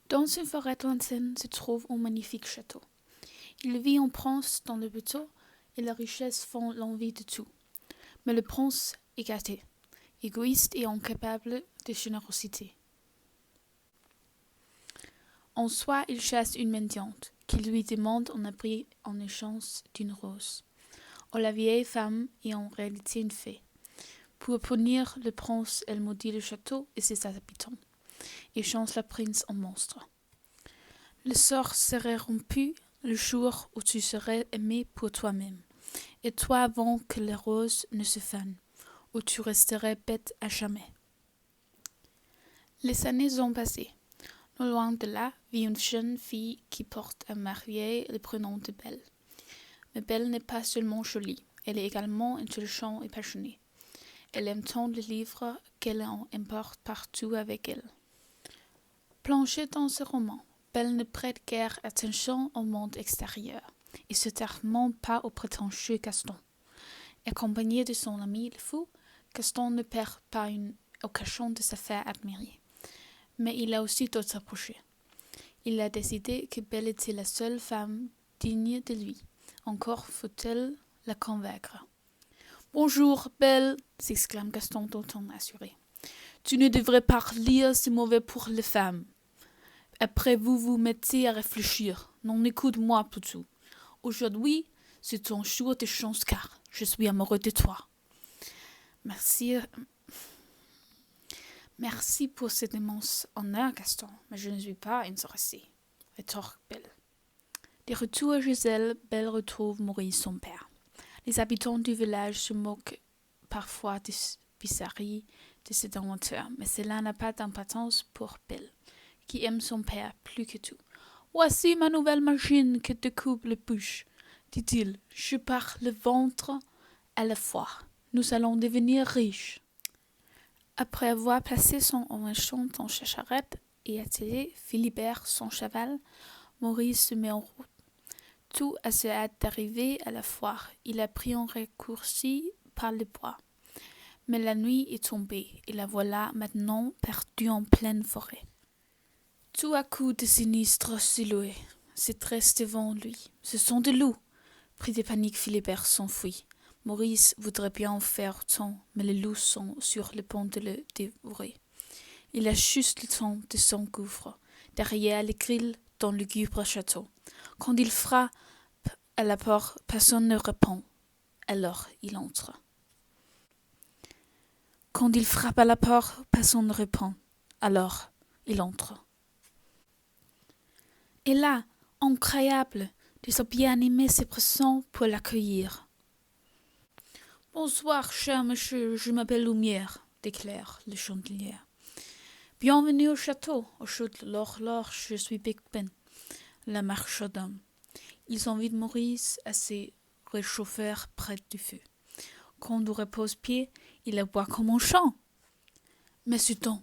Dans une forêt lointaine se trouve un magnifique château. Il vit un prince dans le bateau et la richesse font l'envie de tout. Mais le prince est gâté, égoïste et incapable de générosité. En soi, il chasse une mendiante qui lui demande un abri en échange d'une rose. Or la vieille femme est en réalité une fée. Pour punir le prince, elle maudit le château et ses habitants, et change la prince en monstre. Le sort serait rompu le jour où tu serais aimé pour toi-même, et toi avant que les roses ne se fanent, où tu resterais bête à jamais. Les années ont passé. Non loin de là vit une jeune fille qui porte à marier le prénom de Belle. Mais Belle n'est pas seulement jolie, elle est également intelligente et passionnée. Elle aime tant les livres qu'elle en emporte partout avec elle. Plongée dans ce roman, Belle ne prête guère attention au monde extérieur et se termine pas au prétentieux Gaston. Accompagnée de son ami le fou, Gaston ne perd pas une occasion de se faire admirer. Mais il a aussi d'autres projets. Il a décidé que Belle était la seule femme digne de lui. Encore faut-il la convaincre. « Bonjour, Belle !» s'exclame Gaston d'un ton assuré. « Tu ne devrais pas lire, c'est mauvais pour les femmes. Après vous vous mettez à réfléchir. Non, écoute-moi plutôt. Aujourd'hui, c'est ton jour de chance car je suis amoureux de toi. » Merci pour cet immense honneur, Gaston, mais je ne suis pas intéressée, rétorque Belle. De retour à Giselle, Belle retrouve Maurice, son père. Les habitants du village se moquent parfois des bizarreries de cet inventeur, mais cela n'a pas d'importance pour Belle, qui aime son père plus que tout. « Voici ma nouvelle machine qui découpe les bûches, dit-il. Je pars le ventre à la foire. Nous allons devenir riches. » Après avoir placé son envachon dans sa charrette et attelé Philibert son cheval, Maurice se met en route. Tout à se hâte d'arriver à la foire. Il a pris un raccourci par le bois. Mais la nuit est tombée et la voilà maintenant perdue en pleine forêt. Tout à coup de sinistres silhouettes se dressent devant lui. Ce sont des loups. Pris de panique, Philibert s'enfuit. Maurice voudrait bien faire autant, mais les loups sont sur le point de le dévorer. Il a juste le temps de s'engouffrer derrière les grilles dans le lugubre château. Quand il frappe à la porte, personne ne répond. Alors il entre. Quand il frappe à la porte, personne ne répond. Alors il entre. Et là, incroyable, des objets animés se présentent pour l'accueillir. « Bonsoir, cher monsieur, je m'appelle Lumière, » déclare le chandelier. « Bienvenue au château, ajoute l'horloge, je suis Big Ben, la marchande. » Ils invitent Maurice à se réchauffer près du feu. Quand il repose-pied, il aboie comme un chien. Mais soudain,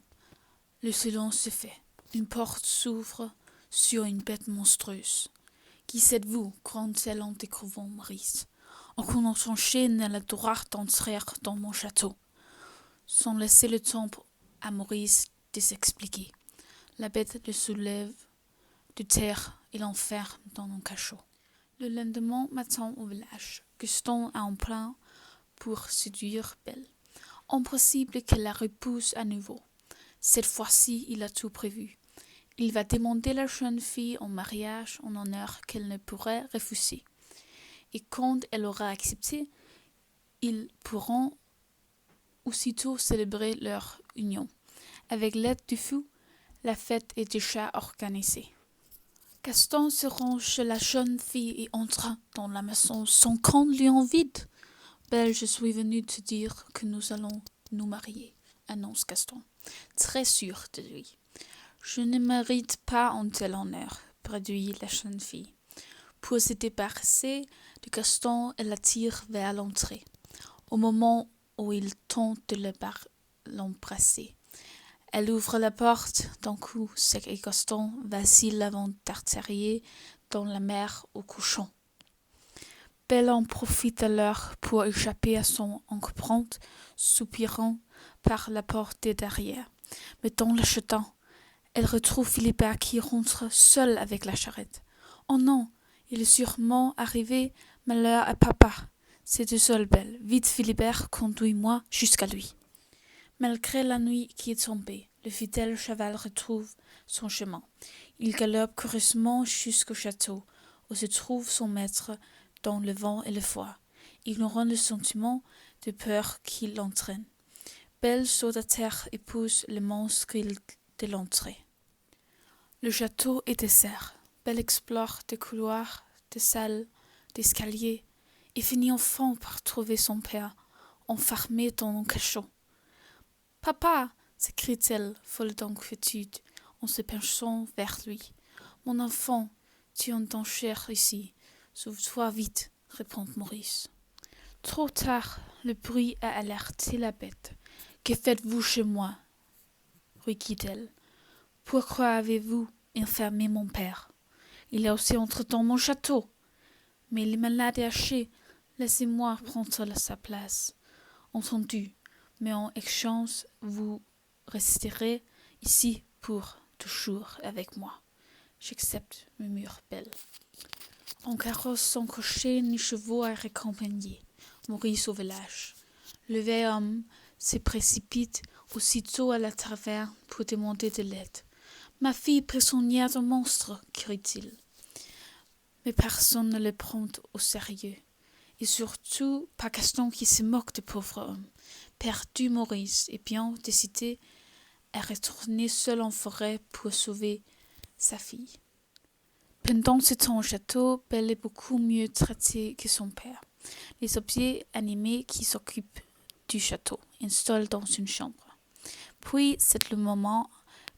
le silence se fait. Une porte s'ouvre sur une bête monstrueuse. « Qui êtes-vous » gronde-t-elle en découvrant Maurice. « Aucun autre chien n'a le droit d'entrer dans mon château. » Sans laisser le temps à Maurice de s'expliquer, la bête le soulève de terre et l'enferme dans un cachot. Le lendemain matin au village, Gaston a un plan pour séduire Belle. Impossible qu'elle la repousse à nouveau. Cette fois-ci, il a tout prévu. Il va demander la jeune fille en mariage en honneur qu'elle ne pourrait refuser. Et quand elle aura accepté, ils pourront aussitôt célébrer leur union. Avec l'aide du fou, la fête est déjà organisée. Gaston se rend chez la jeune fille et entre dans la maison sans qu'on lui invite. « Belle, je suis venu te dire que nous allons nous marier, » annonce Gaston, très sûr de lui. « Je ne mérite pas un tel honneur, » produit la jeune fille. Pour se débarrasser de Gaston, elle l'attire vers l'entrée. Au moment où il tente de l'embrasser, elle ouvre la porte d'un coup sec et Gaston vacille avant d'atterrir dans la mer au couchant. Belle en profite alors pour échapper à son empreinte, soupirant par la porte de derrière. Mais dans le château, Elle retrouve Philibert qui rentre seul avec la charrette. Oh non, il est sûrement arrivé malheur à papa. C'est désolé, Belle. Vite, Philibert, conduis-moi jusqu'à lui. Malgré la nuit qui est tombée, le fidèle cheval retrouve son chemin. Il galope curieusement jusqu'au château, où se trouve son maître dans le vent et le froid, ignorant le sentiment de peur qui l'entraîne. Belle saute à terre et pousse le monstre de l'entrée. Le château est désert. Belle explore des couloirs, des salles, des escaliers, et finit enfin par trouver son père, enfermé dans un cachot. « Papa !» s'écrie-t-elle, folle d'inquiétude, en se penchant vers lui. « Mon enfant, tu es en danger ici. Sauve-toi vite, » répond Maurice. Trop tard, le bruit a alerté la bête. « Que faites-vous chez moi ?» rugit-elle. « Pourquoi avez-vous enfermé mon père? Il est aussi entré dans mon château. Mais il est malade et haché. Laissez-moi prendre sa place. Entendu, mais en échange, vous resterez ici pour toujours avec moi. J'accepte, murmure Belle. En carrosse sans cocher ni chevaux à raccompagner, Maurice au village. Le vieil homme se précipite aussitôt à la taverne pour demander de l'aide. « Ma fille prisonnière d'un monstre !» crie-t-il. Mais personne ne le prend au sérieux. Et surtout, pas Gaston qui se moque du pauvre homme. Perdu, Maurice est bien décidé à retourner seul en forêt pour sauver sa fille. Pendant ce temps au château, Belle est beaucoup mieux traitée que son père. Les objets animés qui s'occupent du château installent dans une chambre. Puis, c'est le moment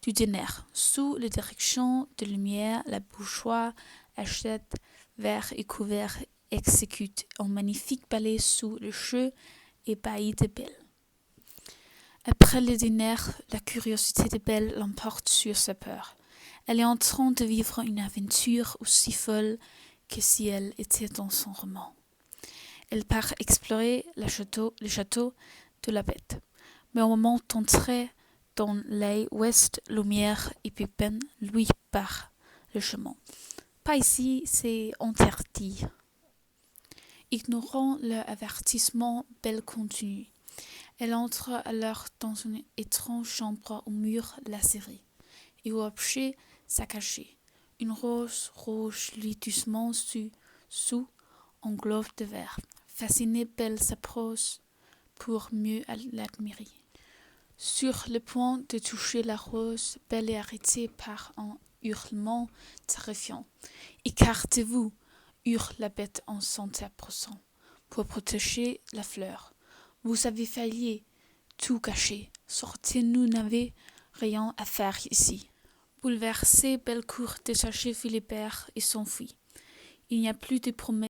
du dîner. Sous la direction de Lumière, la bourgeoise achète verre et couvert exécute un magnifique ballet sous le jeu ébahi de Belle. Après le dîner, la curiosité de Belle l'emporte sur sa peur. Elle est en train de vivre une aventure aussi folle que si elle était dans son roman. Elle part explorer le château de la bête. Mais au moment d'entrer dans l'œil ouest, Lumière et Pépin lui barrent le chemin. Pas ici, c'est interdit. Ignorant leur avertissement, Belle continue. Elle entre alors dans une étrange chambre au mur lacéré et au objet saccagé. Une rose rouge lui doucement sous un globe de verre. Fascinée, Belle s'approche pour mieux l'admirer. Sur le point de toucher la rose, Belle est arrêtée par un hurlement terrifiant. « Écartez-vous !» hurle la bête en s'approchant pour protéger la fleur. « Vous avez failli tout gâcher. Sortez, nous n'avons rien à faire ici. » Bouleversée, Belle court détacher Philibert et s'enfuit. Il n'y a plus de promesses.